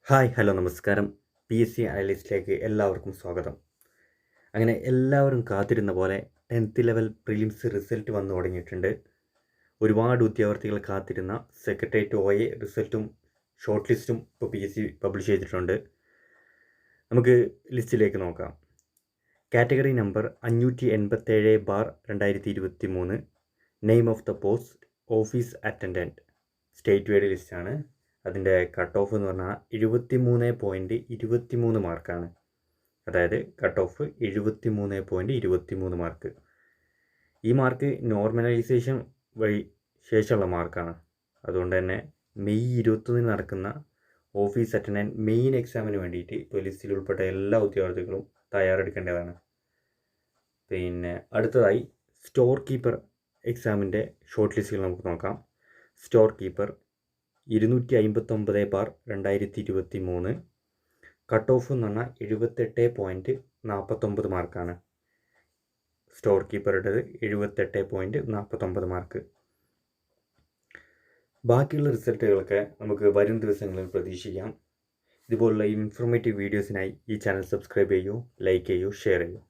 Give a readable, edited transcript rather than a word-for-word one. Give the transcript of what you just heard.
Hi hello നമസ്കാരം. PSC അനലിസ്റ്റിലേക്ക് എല്ലാവർക്കും സ്വാഗതം. അങ്ങനെ എല്ലാവരും കാത്തിരുന്ന പോലെ 10th ലെവൽ പ്രിലിംസ് റിസൾട്ട് വന്നു തുടങ്ങിയിട്ടുണ്ട്. ഒരുപാട് ഉദ്യോഗാർത്ഥികൾ കാത്തിരുന്ന സെക്രട്ടേറിയറ്റ് OA റിസൾട്ടും ഷോർട്ട് ലിസ്റ്റും ഇപ്പോൾ PSC പബ്ലിഷ് ചെയ്തിട്ടുണ്ട്. നമുക്ക് ലിസ്റ്റിലേക്ക് നോക്കാം. Category number 587/2023. Name of the post office attendant. State wide ലിസ്റ്റാണ്. അതിൻ്റെ കട്ട് ഓഫ് എന്ന് പറഞ്ഞാൽ 73.23 മാർക്കാണ്. അതായത് കട്ട് ഓഫ് 73.23 മാർക്ക്. ഈ മാർക്ക് നോർമലൈസേഷൻ വഴി ശേഷമുള്ള മാർക്കാണ്. അതുകൊണ്ട് തന്നെ മെയ് 21 നടക്കുന്ന ഓഫീസ് അറ്റൻഡൻറ്റ് മെയിൻ എക്സാമിന് വേണ്ടിയിട്ട് ഇപ്പോൾ ലിസ്റ്റിൽ ഉൾപ്പെട്ട എല്ലാ ഉദ്യോഗാർത്ഥികളും തയ്യാറെടുക്കേണ്ടതാണ്. പിന്നെ അടുത്തതായി സ്റ്റോർ കീപ്പർ എക്സാമിൻ്റെ ഷോർട്ട് ലിസ്റ്റുകൾ നമുക്ക് നോക്കാം. Store keeper 259/2023. കട്ട് ഓഫ് എന്ന് പറഞ്ഞാൽ 78.49 മാർക്കാണ്. സ്റ്റോർ കീപ്പറുടേത് 78.49 മാർക്ക്. ബാക്കിയുള്ള റിസൾട്ടുകളൊക്കെ നമുക്ക് വരും ദിവസങ്ങളിൽ പ്രതീക്ഷിക്കാം. ഇതുപോലുള്ള ഇൻഫോർമേറ്റീവ് വീഡിയോസിനായി ഈ ചാനൽ സബ്സ്ക്രൈബ് ചെയ്യൂ, ലൈക്ക് ചെയ്യൂ, ഷെയർ ചെയ്യൂ.